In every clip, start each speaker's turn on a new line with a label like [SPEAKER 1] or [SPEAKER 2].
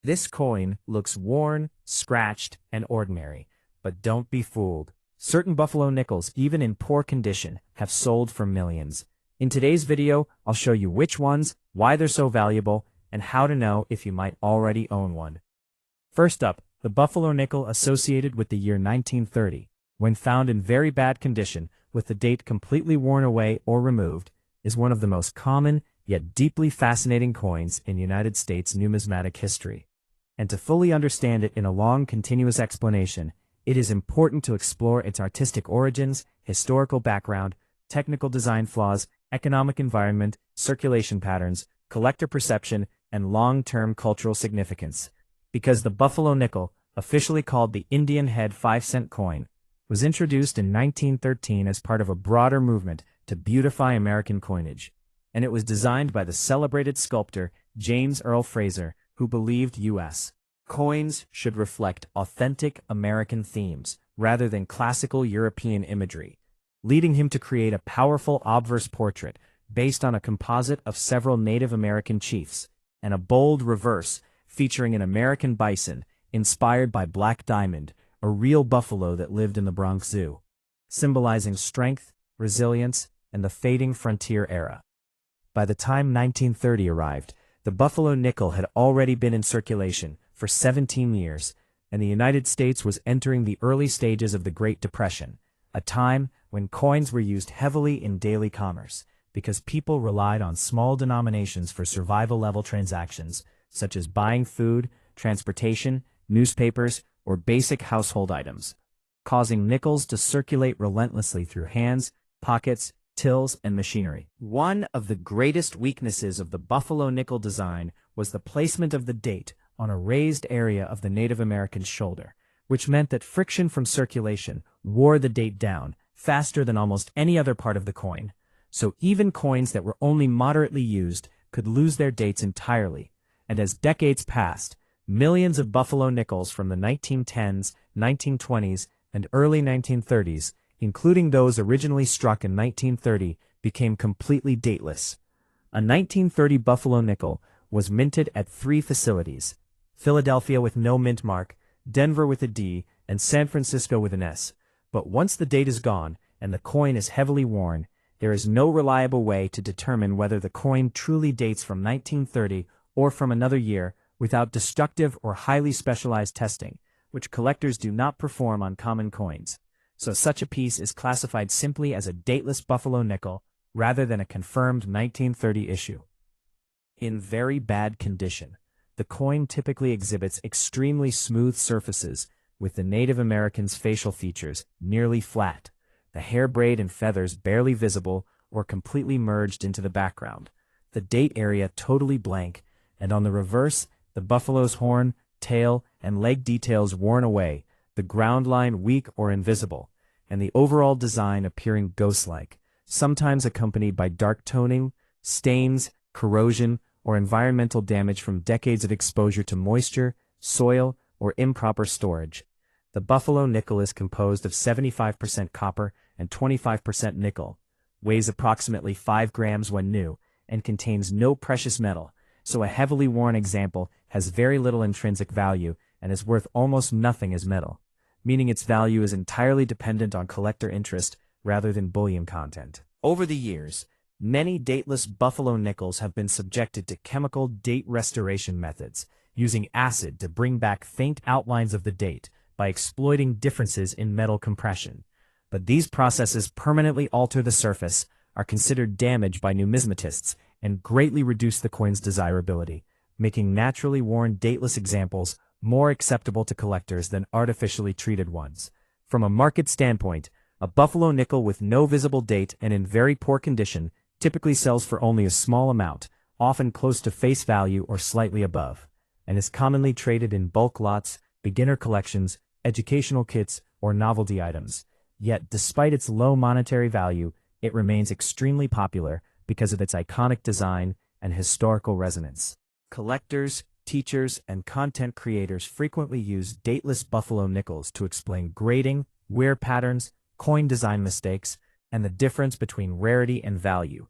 [SPEAKER 1] This coin looks worn, scratched, and ordinary, but don't be fooled. Certain buffalo nickels, even in poor condition, have sold for millions. In today's video, I'll show you which ones, why they're so valuable, and how to know if you might already own one. First up, the buffalo nickel associated with the year 1930, when found in very bad condition with the date completely worn away or removed, is one of the most common yet deeply fascinating coins in United States numismatic history. And to fully understand it in a long continuous explanation, it is important to explore its artistic origins, historical background, technical design flaws, economic environment, circulation patterns, collector perception, and long-term cultural significance. Because the buffalo nickel, officially called the Indian head 5-cent coin, was introduced in 1913 as part of a broader movement to beautify American coinage, and it was designed by the celebrated sculptor James Earle Fraser, who believed U.S. coins should reflect authentic American themes rather than classical European imagery, leading him to create a powerful obverse portrait based on a composite of several Native American chiefs, and a bold reverse featuring an American bison inspired by Black Diamond, a real buffalo that lived in the Bronx Zoo, symbolizing strength, resilience, and the fading frontier era. By the time 1930 arrived, the buffalo nickel had already been in circulation for 17 years, and the United States was entering the early stages of the Great Depression, a time when coins were used heavily in daily commerce, because people relied on small denominations for survival-level transactions, such as buying food, transportation, newspapers, or basic household items, causing nickels to circulate relentlessly through hands, pockets, tills, and machinery. One of the greatest weaknesses of the buffalo nickel design was the placement of the date on a raised area of the Native American shoulder, which meant that friction from circulation wore the date down faster than almost any other part of the coin. So even coins that were only moderately used could lose their dates entirely, and as decades passed, millions of buffalo nickels from the 1910s, 1920s, and early 1930s, including those originally struck in 1930, became completely dateless. A 1930 buffalo nickel was minted at 3 facilities: Philadelphia with no mint mark, Denver with a D, and San Francisco with an S. But once the date is gone and the coin is heavily worn, there is no reliable way to determine whether the coin truly dates from 1930 or from another year without destructive or highly specialized testing, which collectors do not perform on common coins. So such a piece is classified simply as a dateless buffalo nickel rather than a confirmed 1930 issue. In very bad condition, the coin typically exhibits extremely smooth surfaces, with the Native Americans' facial features nearly flat, the hair braid and feathers barely visible or completely merged into the background, the date area totally blank, and on the reverse, the buffalo's horn, tail, and leg details worn away, the ground line weak or invisible, and the overall design appearing ghost-like, sometimes accompanied by dark toning, stains, corrosion, or environmental damage from decades of exposure to moisture, soil, or improper storage. The buffalo nickel is composed of 75% copper and 25% nickel, weighs approximately 5 grams when new, and contains no precious metal, so a heavily worn example has very little intrinsic value and is worth almost nothing as metal, meaning its value is entirely dependent on collector interest rather than bullion content. Over the years, many dateless buffalo nickels have been subjected to chemical date restoration methods, using acid to bring back faint outlines of the date by exploiting differences in metal compression. But these processes permanently alter the surface, are considered damage by numismatists, and greatly reduce the coin's desirability, making naturally worn dateless examples more acceptable to collectors than artificially treated ones. From a market standpoint, a buffalo nickel with no visible date and in very poor condition typically sells for only a small amount, often close to face value or slightly above, and is commonly traded in bulk lots, beginner collections, educational kits, or novelty items. Yet, despite its low monetary value, it remains extremely popular because of its iconic design and historical resonance. Collectors, teachers, and content creators frequently use dateless buffalo nickels to explain grading, wear patterns, coin design mistakes, and the difference between rarity and value.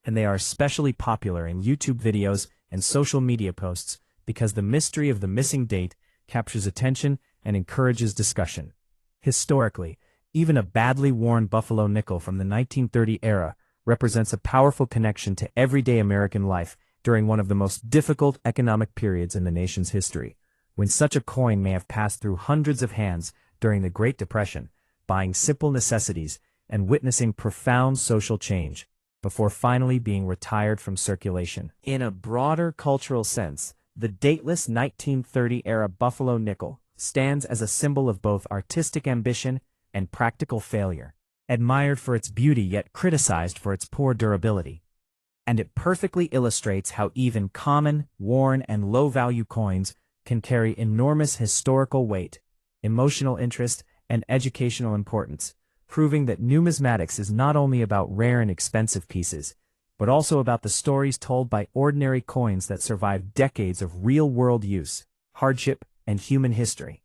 [SPEAKER 1] And they are especially popular in YouTube videos and social media posts because the mystery of the missing date captures attention and encourages discussion. Historically, even a badly worn buffalo nickel from the 1930 era represents a powerful connection to everyday American life during one of the most difficult economic periods in the nation's history, when such a coin may have passed through hundreds of hands during the Great Depression, buying simple necessities and witnessing profound social change, before finally being retired from circulation. In a broader cultural sense, the dateless 1930-era buffalo nickel stands as a symbol of both artistic ambition and practical failure, admired for its beauty yet criticized for its poor durability. And it perfectly illustrates how even common, worn, and low-value coins can carry enormous historical weight, emotional interest, and educational importance, proving that numismatics is not only about rare and expensive pieces, but also about the stories told by ordinary coins that survive decades of real-world use, hardship, and human history.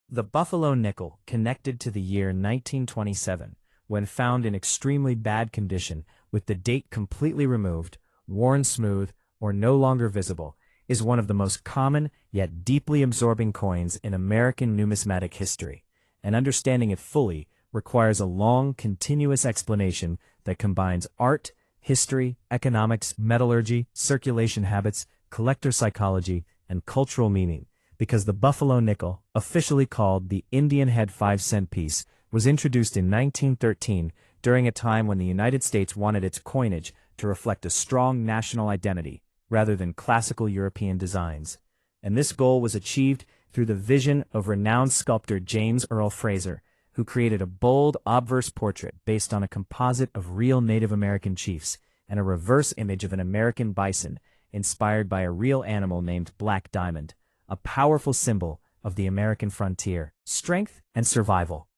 [SPEAKER 1] The buffalo nickel, connected to the year 1927, when found in extremely bad condition with the date completely removed, worn smooth, or no longer visible, is one of the most common yet deeply absorbing coins in American numismatic history, and understanding it fully requires a long, continuous explanation that combines art, history, economics, metallurgy, circulation habits, collector psychology, and cultural meaning, because the buffalo nickel, officially called the Indian head 5-cent piece, was introduced in 1913 during a time when the United States wanted its coinage to reflect a strong national identity rather than classical European designs. And this goal was achieved through the vision of renowned sculptor James Earle Fraser, who created a bold obverse portrait based on a composite of real Native American chiefs and a reverse image of an American bison inspired by a real animal named Black Diamond, a powerful symbol of the American frontier, strength, and survival.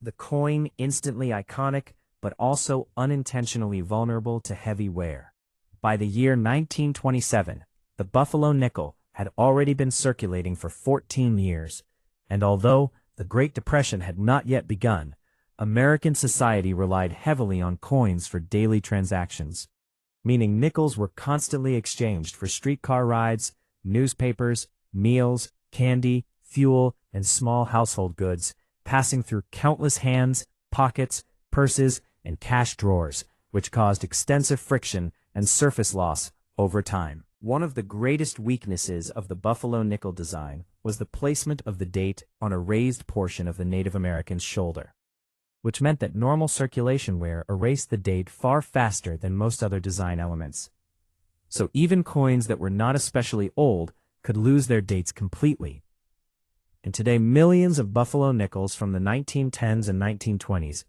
[SPEAKER 1] The coin instantly iconic, but also unintentionally vulnerable to heavy wear. By the year 1927, the buffalo nickel had already been circulating for 14 years, and although the Great Depression had not yet begun, American society relied heavily on coins for daily transactions, meaning nickels were constantly exchanged for streetcar rides, newspapers, meals, candy, fuel, and small household goods, passing through countless hands, pockets, purses, and cash drawers, which caused extensive friction and surface loss over time. One of the greatest weaknesses of the buffalo nickel design was the placement of the date on a raised portion of the Native American's shoulder, which meant that normal circulation wear erased the date far faster than most other design elements. So even coins that were not especially old could lose their dates completely. And today, millions of buffalo nickels from the 1910s and 1920s,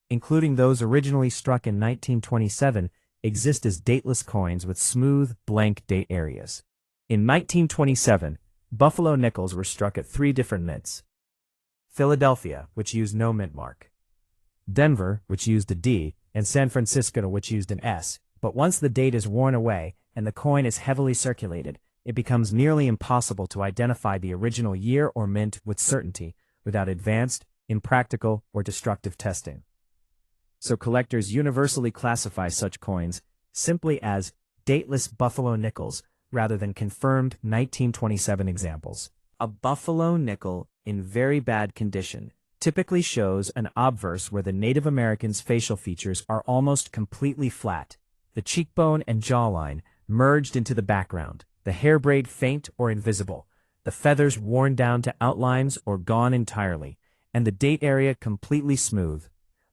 [SPEAKER 1] including those originally struck in 1927, exist as dateless coins with smooth, blank date areas. In 1927, buffalo nickels were struck at 3 different mints: Philadelphia, which used no mint mark; Denver, which used a D; and San Francisco, which used an S. But once the date is worn away and the coin is heavily circulated, it becomes nearly impossible to identify the original year or mint with certainty without advanced, impractical, or destructive testing. So collectors universally classify such coins simply as dateless buffalo nickels rather than confirmed 1927 examples. A buffalo nickel in very bad condition typically shows an obverse where the Native Americans' facial features are almost completely flat, the cheekbone and jawline merged into the background, the hair braid faint or invisible, the feathers worn down to outlines or gone entirely, and the date area completely smooth,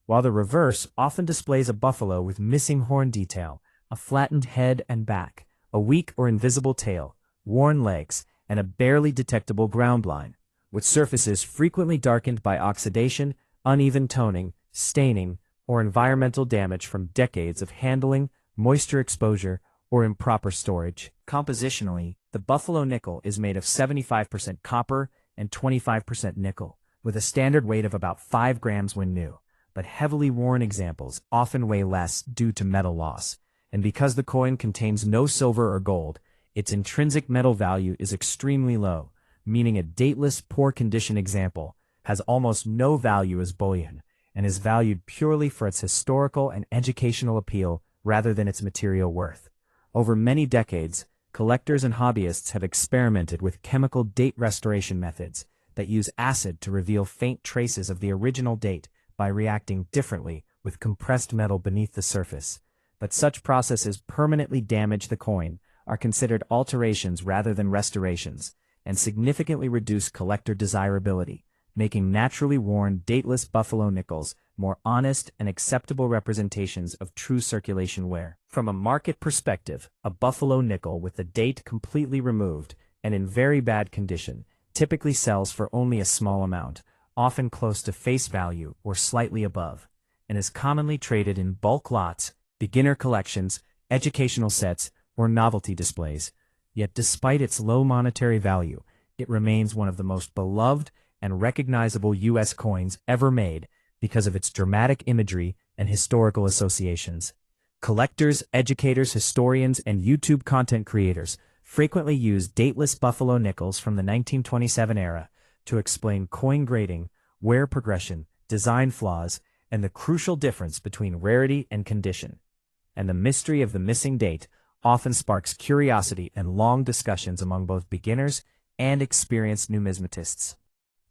[SPEAKER 1] while the reverse often displays a buffalo with missing horn detail, a flattened head and back, a weak or invisible tail, worn legs, and a barely detectable ground line, with surfaces frequently darkened by oxidation, uneven toning, staining, or environmental damage from decades of handling, moisture exposure, or improper storage. Compositionally, the buffalo nickel is made of 75% copper and 25% nickel, with a standard weight of about 5 grams when new. But heavily worn examples often weigh less due to metal loss, and because the coin contains no silver or gold, its intrinsic metal value is extremely low, meaning a dateless, poor condition example has almost no value as bullion, and is valued purely for its historical and educational appeal rather than its material worth. Over many decades, collectors and hobbyists have experimented with chemical date restoration methods that use acid to reveal faint traces of the original date by reacting differently with compressed metal beneath the surface. But such processes permanently damage the coin, are considered alterations rather than restorations, and significantly reduce collector desirability, making naturally worn dateless buffalo nickels more honest and acceptable representations of true circulation wear. From a market perspective, a buffalo nickel with the date completely removed and in very bad condition typically sells for only a small amount, often close to face value or slightly above, and is commonly traded in bulk lots, beginner collections, educational sets, or novelty displays. Yet despite its low monetary value, it remains one of the most beloved and recognizable U.S. coins ever made because of its dramatic imagery and historical associations. Collectors, educators, historians, and YouTube content creators frequently use dateless buffalo nickels from the 1927 era to explain coin grading, wear progression, design flaws, and the crucial difference between rarity and condition. And the mystery of the missing date often sparks curiosity and long discussions among both beginners and experienced numismatists.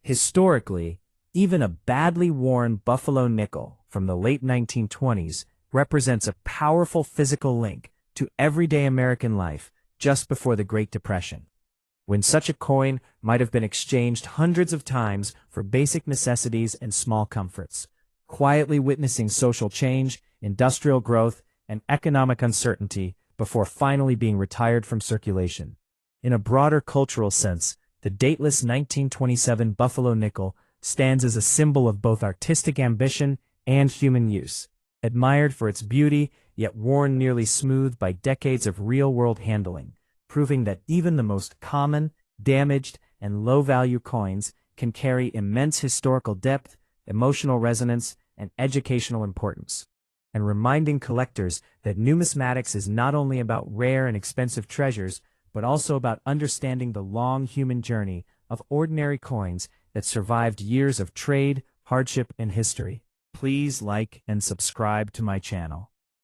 [SPEAKER 1] Historically, even a badly worn buffalo nickel from the late 1920s represents a powerful physical link to everyday American life just before the Great Depression, when such a coin might have been exchanged hundreds of times for basic necessities and small comforts, quietly witnessing social change, industrial growth, and economic uncertainty before finally being retired from circulation. In a broader cultural sense, the dateless 1927 buffalo nickel stands as a symbol of both artistic ambition and human use, admired for its beauty, yet worn nearly smooth by decades of real-world handling, proving that even the most common, damaged, and low-value coins can carry immense historical depth, emotional resonance, and educational importance, and reminding collectors that numismatics is not only about rare and expensive treasures, but also about understanding the long human journey of ordinary coins that survived years of trade, hardship, and history. Please like and subscribe to my channel.